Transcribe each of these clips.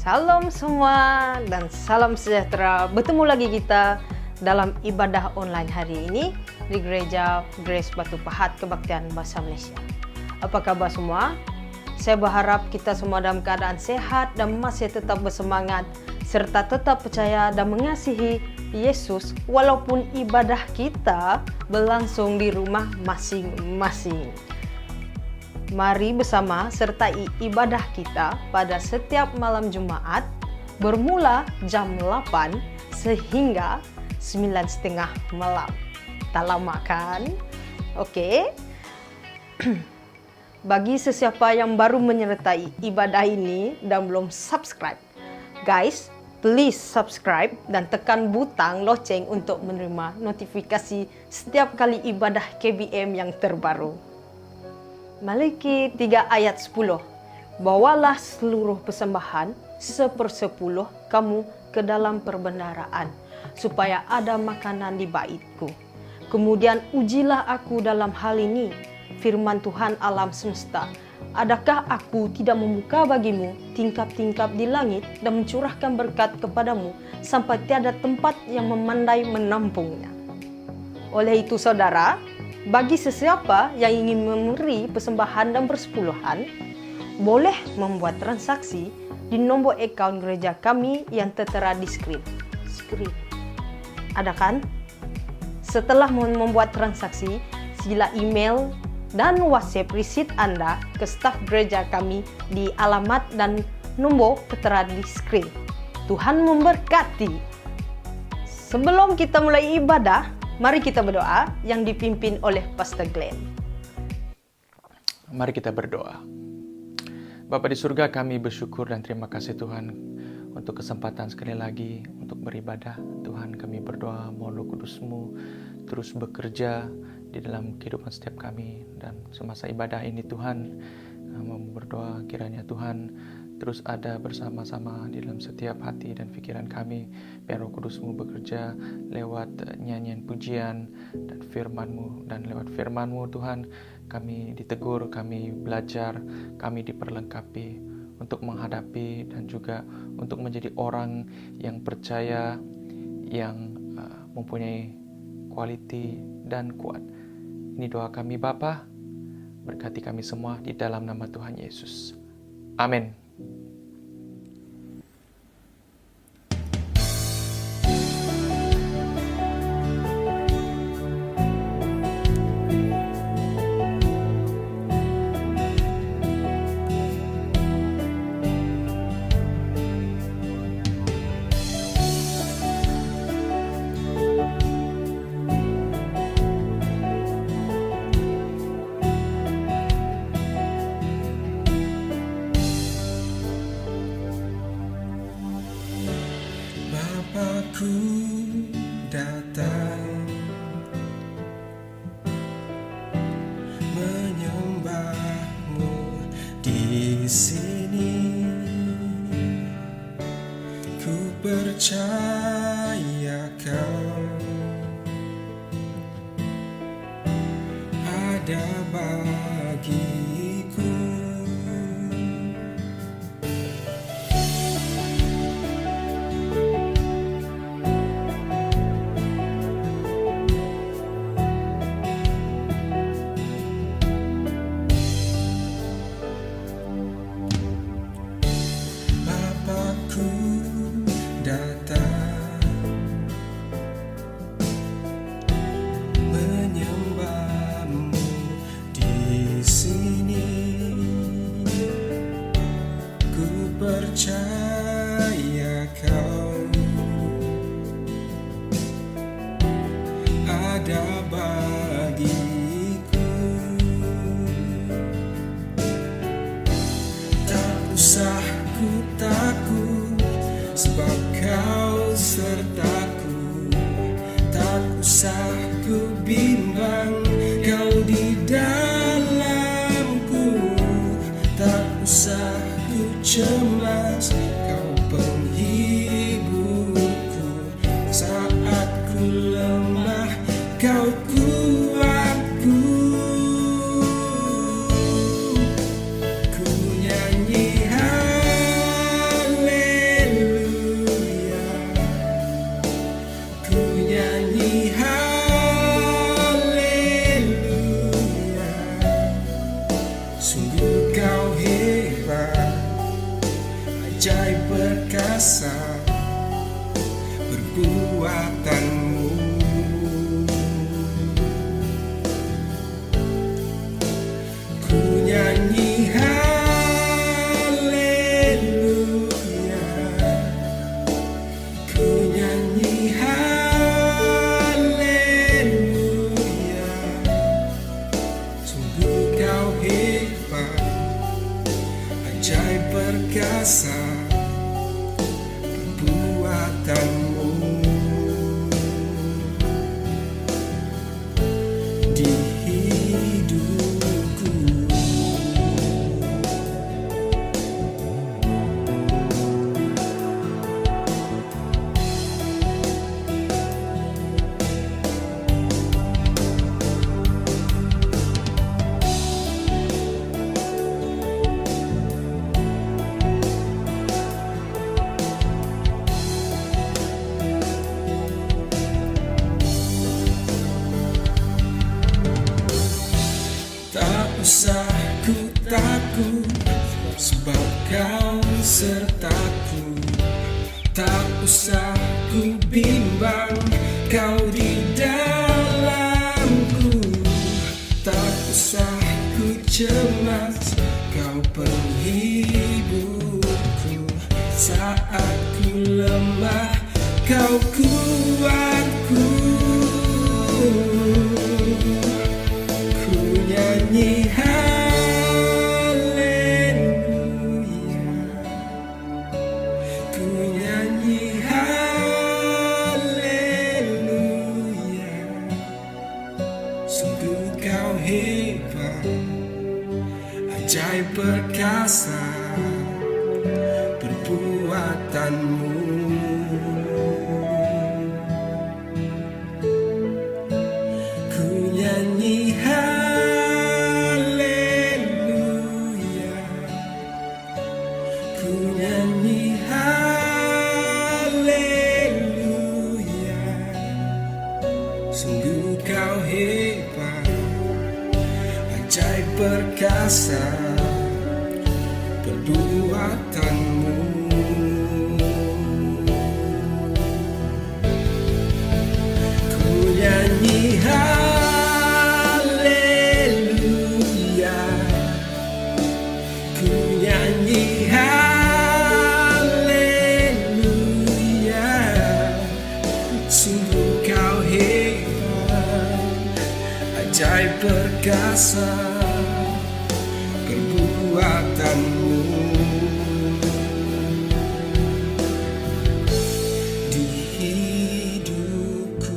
Salam semua dan salam sejahtera. Bertemu lagi kita dalam ibadah online hari ini di Gereja Grace Batu Pahat Kebaktian Bahasa Malaysia. Apa kabar semua? Saya berharap kita semua dalam keadaan sehat dan masih tetap bersemangat serta tetap percaya dan mengasihi Yesus walaupun ibadah kita berlangsung di rumah masing-masing. Mari bersama sertai ibadah kita pada setiap malam Jumaat bermula jam 8 sehingga 9.30 malam. Tak lama kan? Okey. Bagi sesiapa yang baru menyertai ibadah ini dan belum subscribe, guys, please subscribe dan tekan butang loceng untuk menerima notifikasi setiap kali ibadah KBM yang terbaru. Malaki 3 ayat 10. Bawalah seluruh persembahan 1/10 kamu ke dalam perbendaharaan, supaya ada makanan di baitku. Kemudian ujilah aku dalam hal ini, firman Tuhan alam semesta. Adakah aku tidak membuka bagimu tingkap-tingkap di langit dan mencurahkan berkat kepadamu sampai tiada tempat yang memandai menampungnya? Oleh itu saudara, bagi sesiapa yang ingin memberi persembahan dan persepuluhan, boleh membuat transaksi di nombor akaun gereja kami yang tertera di skrin. Ada kan? Setelah membuat transaksi, sila email dan WhatsApp resit Anda ke staf gereja kami di alamat dan nombor tertera di skrin. Tuhan memberkati. Sebelum kita mulai ibadah, mari kita berdoa yang dipimpin oleh Pastor Glenn. Mari kita berdoa. Bapa di surga, kami bersyukur dan terima kasih Tuhan untuk kesempatan sekali lagi untuk beribadah. Tuhan, kami berdoa mohon Roh Kudus-Mu terus bekerja di dalam kehidupan setiap kami. Dan semasa ibadah ini Tuhan, berdoa kiranya Tuhan terus ada bersama-sama di dalam setiap hati dan pikiran kami. Biar Roh Kudus-Mu bekerja lewat nyanyian pujian dan firman-Mu. Dan lewat firman-Mu Tuhan, kami ditegur, kami belajar, kami diperlengkapi untuk menghadapi dan juga untuk menjadi orang yang percaya, yang mempunyai quality dan kuat. Ini doa kami Bapa, berkati kami semua di dalam nama Tuhan Yesus. Amin. Bapakku datang menyembahmu di sini. Ku percaya kau ada bagiku. Percaya kau ada bagiku. Tak usah ku takut, sebab kau sertaku. Tak usah ku bimbang, kau di dalamku. Tak usah ku cemas, kau penghiburku. Saat ku lemah, kau kuatku. Ku nyanyi haleluya. nyanyi haleluya, sungguh kau hebat, ajaib perkasa perbuatanmu. Ku nyanyi haleluya, ku nyanyi haleluya, sungguh kau hebat, ajaib perkasa perbuatanmu. Di hidupku tak usah ku takut, sebab kau sertaku. Tak usah ku bimbang, kau di dalamku. Tak usah ku cemas, kau penghiburku. Saat ku lemah, kau kuatku. Ku nyanyi haleluya, ku nyanyi haleluya, sungguh kau hebat, ajaib perkasa perbuatanmu. Ku nyanyi haleluya, ku nyanyi haleluya, sungguh kau hebat, ajaib perkasa perbuatanmu. Ku nyanyi haleluya, ku nyanyi haleluya, sungguh kau hebat, ajaib perkasa perbuatanmu. Di hidupku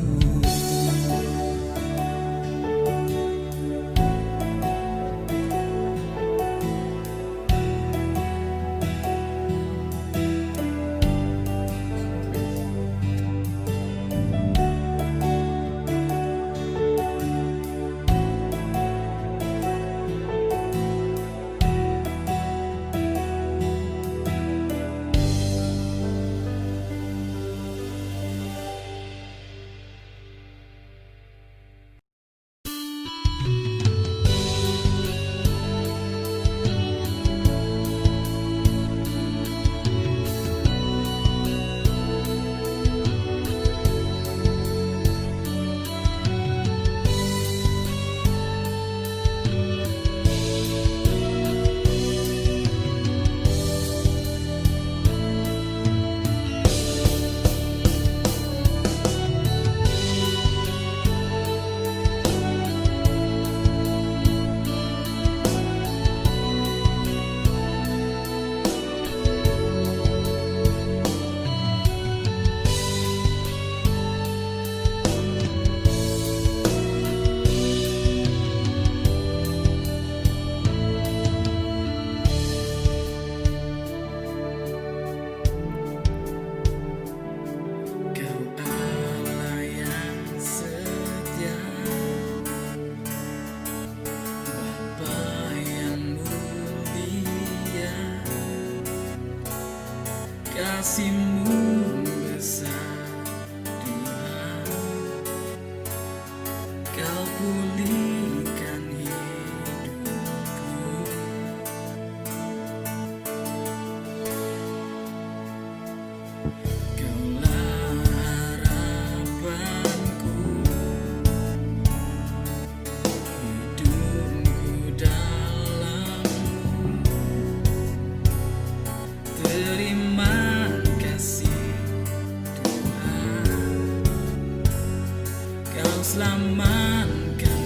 selamatkan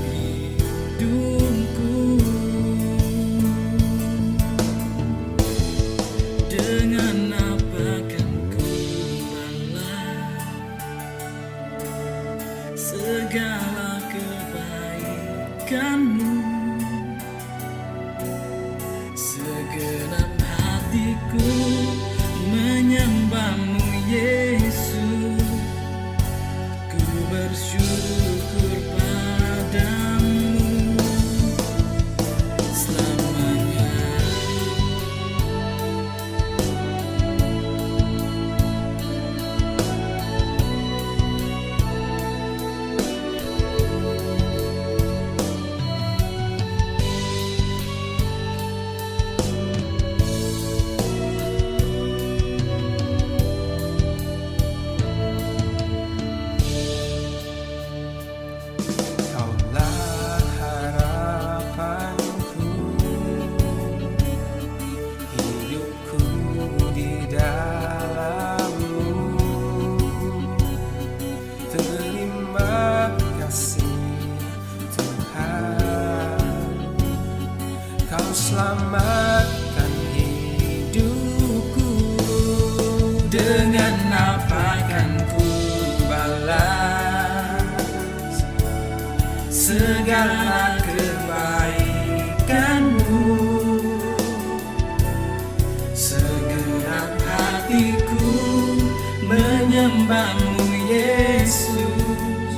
hidupku. Dengan apa kan ku balas segala kebaikanmu? Segenap hatiku menyembahmu Yesus, ku bersyukur padamu selamanya. Kaulah harapanku, hidupku di dalammu. Terima kasih Tuhan, Kau selamatkan hidupku. Dengan apa kan ku balas segala kebaikanmu? Segenap hatiku menyembahmu Yesus,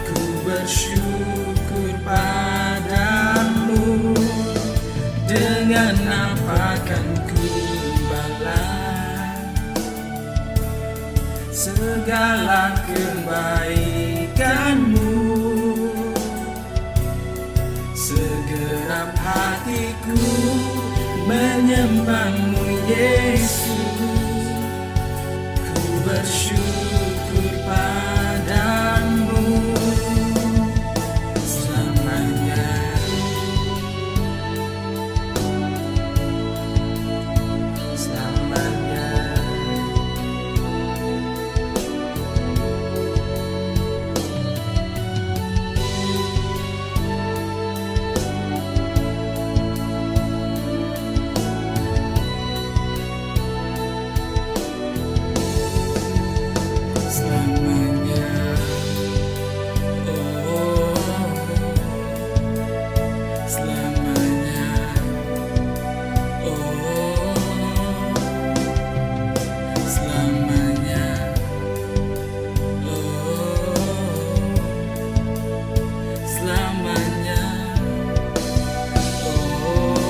ku bersyukur padamu. Dengan apa kan ku balas segala kebaikanmu? Segenap hatiku menyembahmu Yesus, ku bersyukur padamu selamanya. Selamanya. Selamanya. Oh, selamanya. Oh, selamanya. Oh, selamanya. Oh.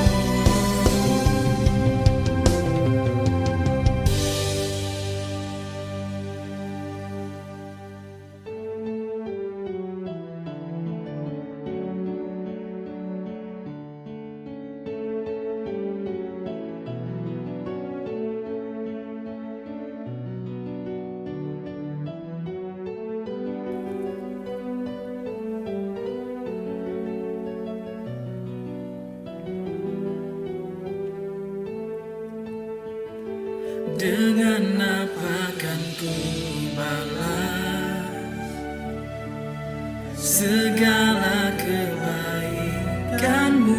Dengan apa kan ku balas segala kebaikanmu?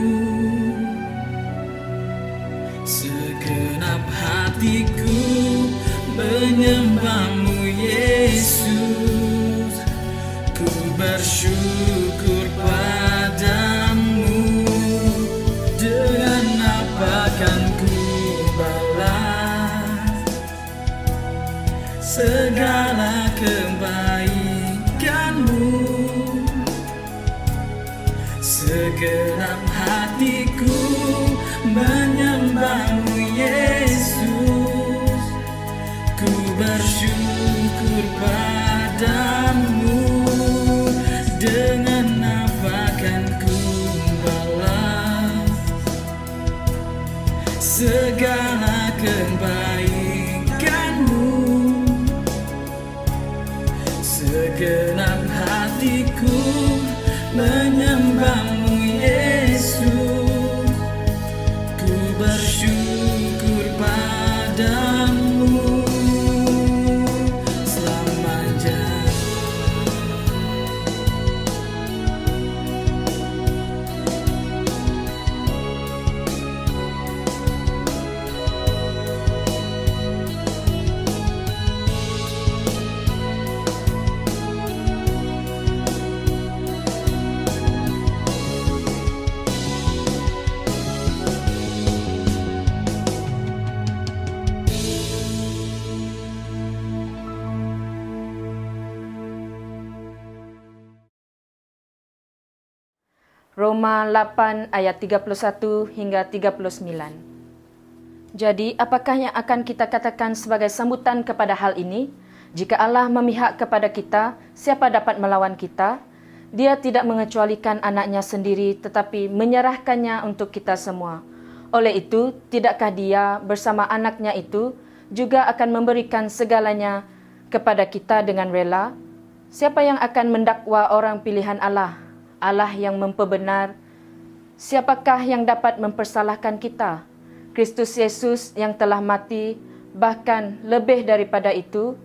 Segenap hatiku menyembahmu Yesus, ku bersyukur padamu. Dengan apa kan ku balas segala kebaikanmu? Segenap hatiku menyembahmu Yesus, ku bersyukur padamu. Dengan apa kan ku balas segala kebaikanmu? Segenap hatiku menyembahmu Yesus, ku bersyukur padamu selamanya. Roma 8 ayat 31 hingga 39. Jadi, apakah yang akan kita katakan sebagai sambutan kepada hal ini? Jika Allah memihak kepada kita, siapa dapat melawan kita? Dia tidak mengecualikan anaknya sendiri, tetapi menyerahkannya untuk kita semua. Oleh itu, tidakkah Dia bersama anaknya itu juga akan memberikan segalanya kepada kita dengan rela? Siapa yang akan mendakwa orang pilihan Allah? Allah yang memperbenar. Siapakah yang dapat mempersalahkan kita? Kristus Yesus yang telah mati, bahkan lebih daripada itu,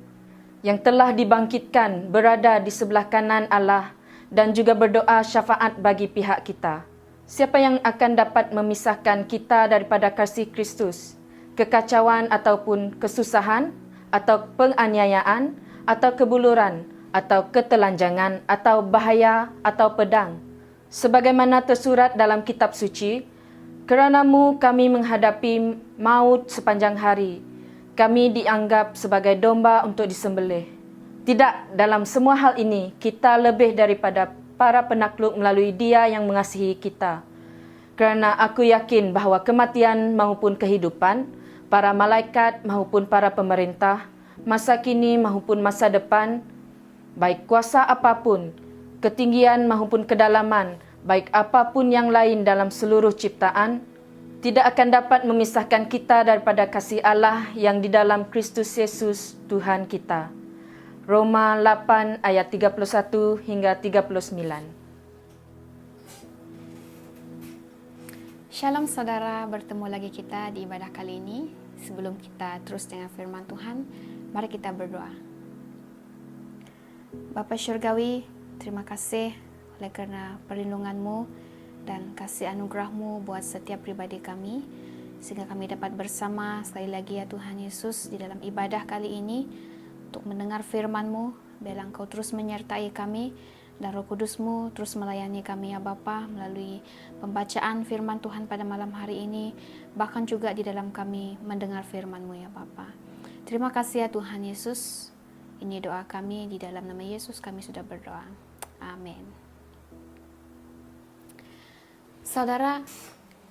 yang telah dibangkitkan berada di sebelah kanan Allah dan juga berdoa syafaat bagi pihak kita. Siapa yang akan dapat memisahkan kita daripada kasih Kristus? Kekacauan ataupun kesusahan, atau penganiayaan, atau kebuluran, atau ketelanjangan, atau bahaya, atau pedang. Sebagaimana tersurat dalam kitab suci, keranamu kami menghadapi maut sepanjang hari. Kami dianggap sebagai domba untuk disembelih. Tidak, dalam semua hal ini, kita lebih daripada para penakluk melalui Dia yang mengasihi kita. Kerana aku yakin bahawa kematian maupun kehidupan, para malaikat maupun para pemerintah, masa kini maupun masa depan, baik kuasa apapun, ketinggian maupun kedalaman, baik apapun yang lain dalam seluruh ciptaan, tidak akan dapat memisahkan kita daripada kasih Allah yang di dalam Kristus Yesus Tuhan kita. Roma 8 ayat 31 hingga 39. Shalom saudara, bertemu lagi kita di ibadah kali ini. Sebelum kita terus dengan firman Tuhan, mari kita berdoa. Bapa Syurgawi, terima kasih oleh kerana perlindungan-Mu dan kasih anugerah-Mu buat setiap pribadi kami, sehingga kami dapat bersama sekali lagi ya Tuhan Yesus di dalam ibadah kali ini untuk mendengar firman-Mu. Biarlah Engkau terus menyertai kami dan Roh Kudus-Mu terus melayani kami ya Bapa melalui pembacaan firman Tuhan pada malam hari ini, bahkan juga di dalam kami mendengar firman-Mu ya Bapa. Terima kasih ya Tuhan Yesus. Ini doa kami, di dalam nama Yesus kami sudah berdoa. Amin. Saudara,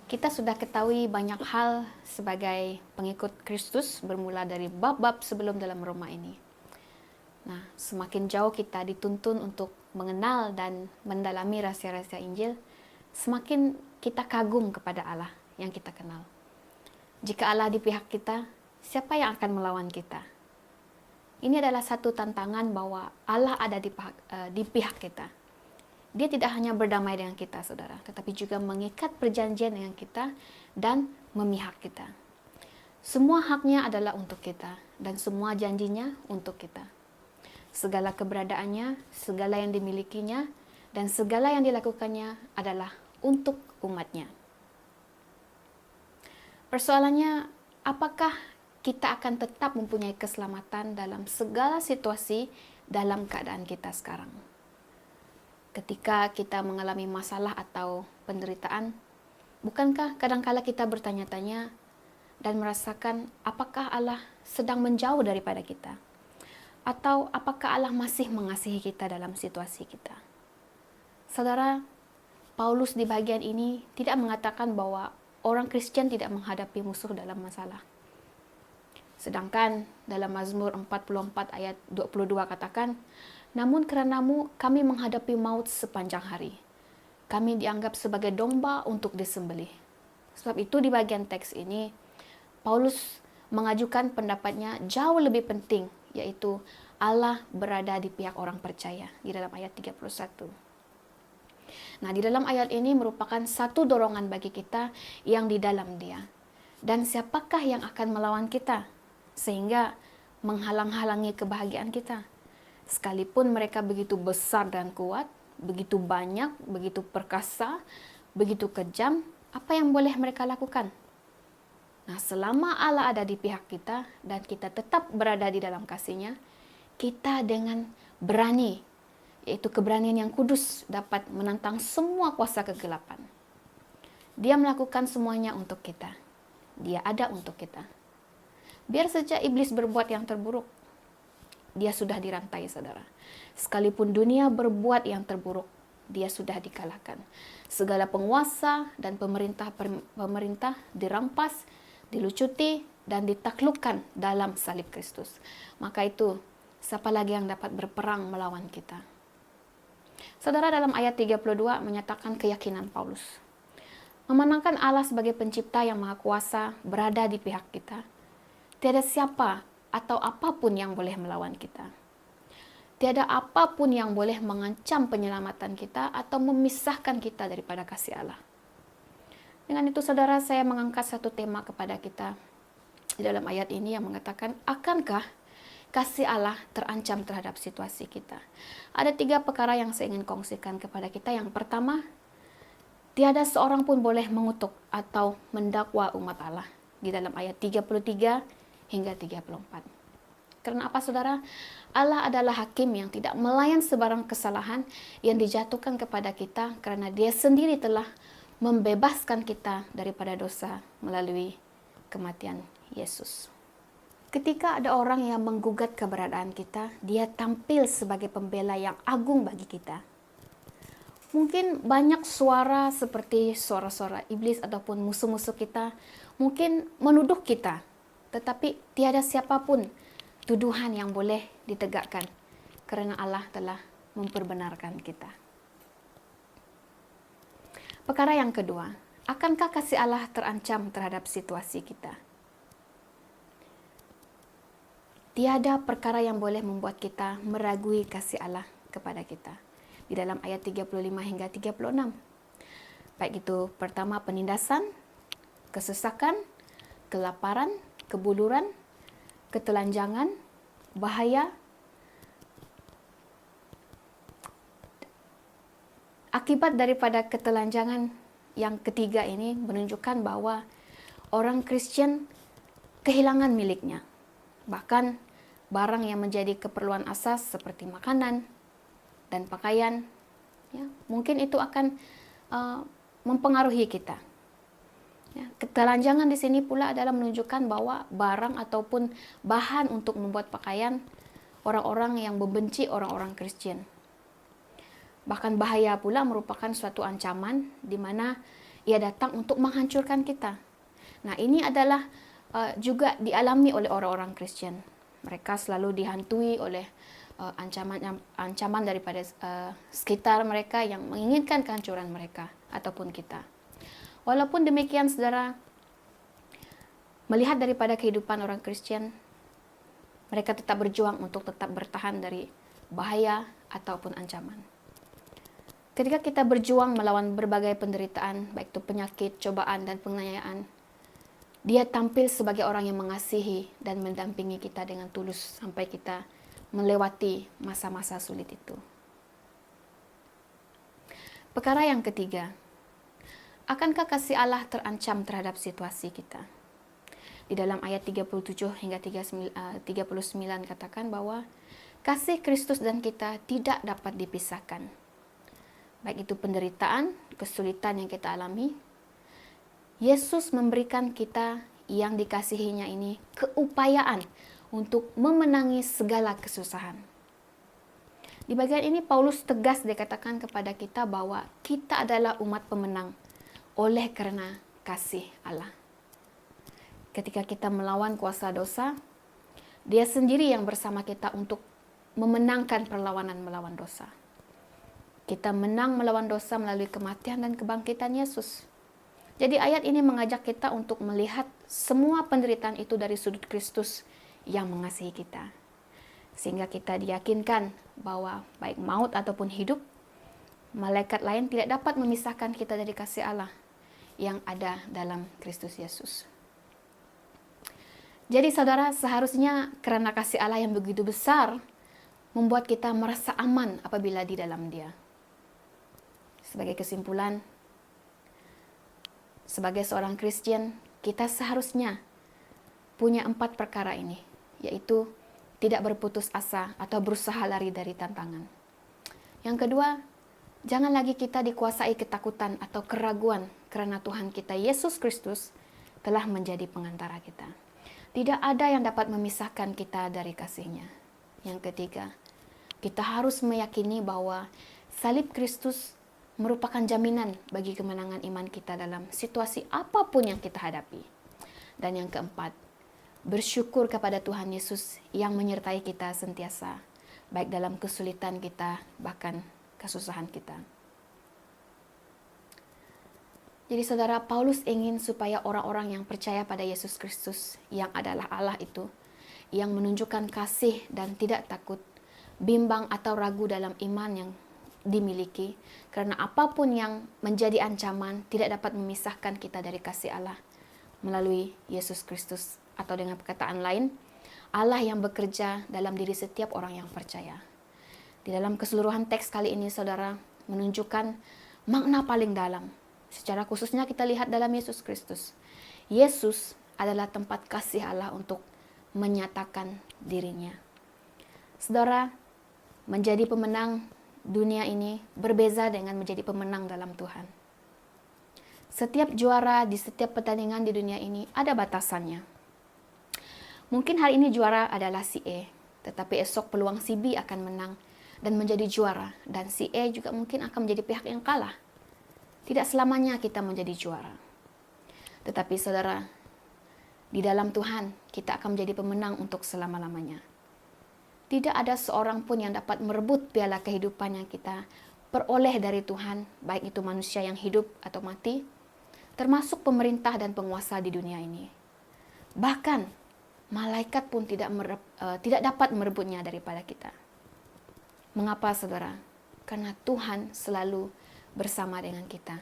kita sudah ketahui banyak hal sebagai pengikut Kristus bermula dari bab-bab sebelum dalam Roma ini. Nah, semakin jauh kita dituntun untuk mengenal dan mendalami rahasia-rahasia Injil, semakin kita kagum kepada Allah yang kita kenal. Jika Allah di pihak kita, siapa yang akan melawan kita? Ini adalah satu tantangan bahwa Allah ada di pihak kita. Dia tidak hanya berdamai dengan kita, saudara, tetapi juga mengikat perjanjian dengan kita dan memihak kita. Semua haknya adalah untuk kita dan semua janjinya untuk kita. Segala keberadaannya, segala yang dimilikinya, dan segala yang dilakukannya adalah untuk umatnya. Persoalannya, apakah kita akan tetap mempunyai keselamatan dalam segala situasi dalam keadaan kita sekarang? Ketika kita mengalami masalah atau penderitaan, bukankah kadangkala kita bertanya-tanya dan merasakan apakah Allah sedang menjauh daripada kita? Atau apakah Allah masih mengasihi kita dalam situasi kita? Saudara, Paulus di bagian ini tidak mengatakan bahwa orang Kristen tidak menghadapi musuh dalam masalah. Sedangkan dalam Mazmur 44 ayat 22 katakan, namun keranamu kami menghadapi maut sepanjang hari. Kami dianggap sebagai domba untuk disembelih. Sebab itu di bagian teks ini, Paulus mengajukan pendapatnya jauh lebih penting, yaitu Allah berada di pihak orang percaya, di dalam ayat 31. Nah, di dalam ayat ini merupakan satu dorongan bagi kita yang di dalam Dia. Dan siapakah yang akan melawan kita? Sehingga menghalang-halangi kebahagiaan kita. Sekalipun mereka begitu besar dan kuat, begitu banyak, begitu perkasa, begitu kejam, apa yang boleh mereka lakukan? Nah, selama Allah ada di pihak kita dan kita tetap berada di dalam kasih-Nya, kita dengan berani, yaitu keberanian yang kudus, dapat menantang semua kuasa kegelapan. Dia melakukan semuanya untuk kita. Dia ada untuk kita. Biar saja iblis berbuat yang terburuk, dia sudah dirantai, saudara. Sekalipun dunia berbuat yang terburuk, dia sudah dikalahkan. Segala penguasa dan pemerintah dirampas, dilucuti, dan ditaklukkan dalam salib Kristus. Maka itu, siapa lagi yang dapat berperang melawan kita? Saudara, dalam ayat 32 menyatakan keyakinan Paulus. Memenangkan Allah sebagai pencipta yang maha kuasa berada di pihak kita. Tiada siapa atau apapun yang boleh melawan kita. Tiada apapun yang boleh mengancam penyelamatan kita atau memisahkan kita daripada kasih Allah. Dengan itu, saudara, saya mengangkat satu tema kepada kita di dalam ayat ini yang mengatakan, akankah kasih Allah terancam terhadap situasi kita? Ada 3 perkara yang saya ingin kongsikan kepada kita. Yang pertama, tiada seorang pun boleh mengutuk atau mendakwa umat Allah. Di dalam ayat 33 hingga 34. Karena apa, saudara? Allah adalah hakim yang tidak melayan sebarang kesalahan yang dijatuhkan kepada kita karena dia sendiri telah membebaskan kita daripada dosa melalui kematian Yesus. Ketika ada orang yang menggugat keberadaan kita, dia tampil sebagai pembela yang agung bagi kita. Mungkin banyak suara seperti suara-suara iblis ataupun musuh-musuh kita mungkin menuduh kita, tetapi tiada siapapun tuduhan yang boleh ditegakkan karena Allah telah memperbenarkan kita. Perkara yang kedua, akankah kasih Allah terancam terhadap situasi kita? Tiada perkara yang boleh membuat kita meragui kasih Allah kepada kita. Di dalam ayat 35 hingga 36. Baik itu pertama penindasan, kesesakan, kelaparan, kebuluran, ketelanjangan, bahaya. Akibat daripada ketelanjangan yang ketiga ini menunjukkan bahwa orang Kristen kehilangan miliknya. Bahkan barang yang menjadi keperluan asas seperti makanan dan pakaian, ya, mungkin itu akan mempengaruhi kita. Ya, ketelanjangan di sini pula adalah menunjukkan bahwa barang ataupun bahan untuk membuat pakaian orang-orang yang membenci orang-orang Kristen. Bahkan bahaya pula merupakan suatu ancaman di mana ia datang untuk menghancurkan kita. Nah, ini adalah juga dialami oleh orang-orang Kristen. Mereka selalu dihantui oleh ancaman daripada sekitar mereka yang menginginkan kehancuran mereka ataupun kita. Walaupun demikian, saudara, melihat daripada kehidupan orang Kristen, mereka tetap berjuang untuk tetap bertahan dari bahaya ataupun ancaman. Ketika kita berjuang melawan berbagai penderitaan, baik itu penyakit, cobaan, dan penganiayaan, dia tampil sebagai orang yang mengasihi dan mendampingi kita dengan tulus sampai kita melewati masa-masa sulit itu. Perkara yang ketiga, akankah kasih Allah terancam terhadap situasi kita? Di dalam ayat 37 hingga 39 katakan bahwa kasih Kristus dan kita tidak dapat dipisahkan. Baik itu penderitaan, kesulitan yang kita alami, Yesus memberikan kita yang dikasihinya ini keupayaan untuk memenangi segala kesusahan. Di bagian ini Paulus tegas dikatakan kepada kita bahwa kita adalah umat pemenang oleh karena kasih Allah. Ketika kita melawan kuasa dosa, dia sendiri yang bersama kita untuk memenangkan perlawanan melawan dosa. Kita menang melawan dosa melalui kematian dan kebangkitan Yesus. Jadi ayat ini mengajak kita untuk melihat semua penderitaan itu dari sudut Kristus yang mengasihi kita. Sehingga kita diyakinkan bahwa baik maut ataupun hidup, malaikat lain tidak dapat memisahkan kita dari kasih Allah yang ada dalam Kristus Yesus. Jadi saudara, seharusnya karena kasih Allah yang begitu besar, membuat kita merasa aman apabila di dalam Dia. Sebagai kesimpulan, sebagai seorang Kristen, kita seharusnya punya 4 perkara ini, yaitu tidak berputus asa atau berusaha lari dari tantangan. Yang kedua, jangan lagi kita dikuasai ketakutan atau keraguan karena Tuhan kita Yesus Kristus telah menjadi pengantara kita. Tidak ada yang dapat memisahkan kita dari kasih-Nya. Yang ketiga, kita harus meyakini bahwa salib Kristus merupakan jaminan bagi kemenangan iman kita dalam situasi apapun yang kita hadapi. Dan yang keempat, bersyukur kepada Tuhan Yesus yang menyertai kita sentiasa, baik dalam kesulitan kita, bahkan kesusahan kita. Jadi saudara, Paulus ingin supaya orang-orang yang percaya pada Yesus Kristus yang adalah Allah itu, yang menunjukkan kasih dan tidak takut, bimbang atau ragu dalam iman yang dimiliki, karena apapun yang menjadi ancaman tidak dapat memisahkan kita dari kasih Allah melalui Yesus Kristus, atau dengan perkataan lain, Allah yang bekerja dalam diri setiap orang yang percaya. Di dalam keseluruhan teks kali ini saudara menunjukkan makna paling dalam. Secara khususnya kita lihat dalam Yesus Kristus. Yesus adalah tempat kasih Allah untuk menyatakan dirinya. Saudara, menjadi pemenang dunia ini berbeza dengan menjadi pemenang dalam Tuhan. Setiap juara di setiap pertandingan di dunia ini ada batasannya. Mungkin hari ini juara adalah si A, tetapi esok peluang si B akan menang dan menjadi juara, dan si A juga mungkin akan menjadi pihak yang kalah. Tidak selamanya kita menjadi juara. Tetapi saudara, di dalam Tuhan kita akan menjadi pemenang untuk selama-lamanya. Tidak ada seorang pun yang dapat merebut piala kehidupan yang kita peroleh dari Tuhan, baik itu manusia yang hidup atau mati, termasuk pemerintah dan penguasa di dunia ini. Bahkan malaikat pun tidak dapat merebutnya daripada kita. Mengapa saudara? Karena Tuhan selalu bersama dengan kita.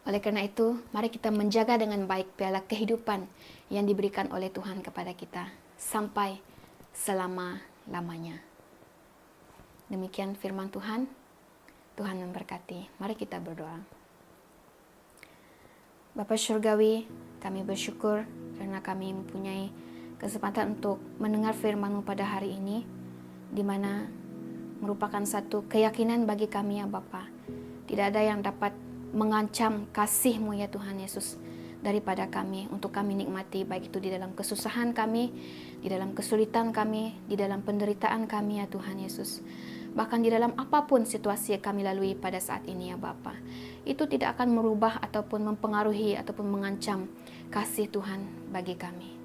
Oleh karena itu, mari kita menjaga dengan baik piala kehidupan yang diberikan oleh Tuhan kepada kita sampai selama-lamanya. Demikian firman Tuhan. Tuhan memberkati. Mari kita berdoa. Bapa Syurgawi, kami bersyukur karena kami mempunyai kesempatan untuk mendengar firman-Mu pada hari ini, di mana merupakan satu keyakinan bagi kami ya Bapa. Tidak ada yang dapat mengancam kasih-Mu ya Tuhan Yesus daripada kami, untuk kami nikmati, baik itu di dalam kesusahan kami, di dalam kesulitan kami, di dalam penderitaan kami ya Tuhan Yesus. Bahkan di dalam apapun situasi yang kami lalui pada saat ini ya Bapa, itu tidak akan merubah ataupun mempengaruhi ataupun mengancam kasih Tuhan bagi kami.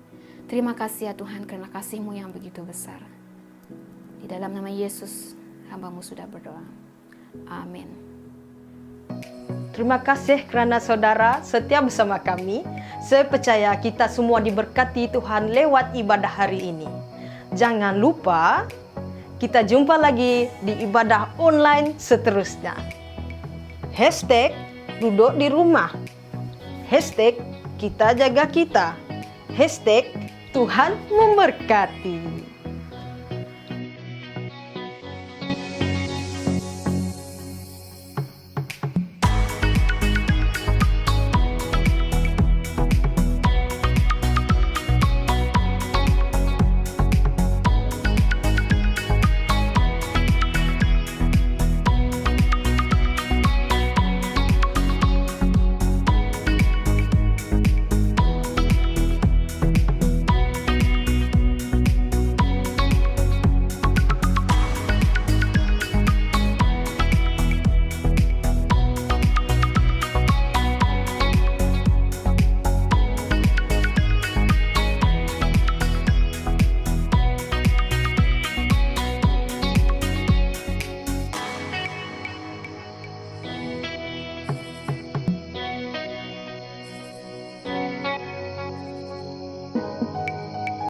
Terima kasih ya Tuhan karena kasih-Mu yang begitu besar. Di dalam nama Yesus, hamba-Mu sudah berdoa. Amin. Terima kasih kerana saudara setia bersama kami. Saya percaya kita semua diberkati Tuhan lewat ibadah hari ini. Jangan lupa, kita jumpa lagi di ibadah online seterusnya. #duduk di rumah. #kita jaga kita. #Tuhan memberkati.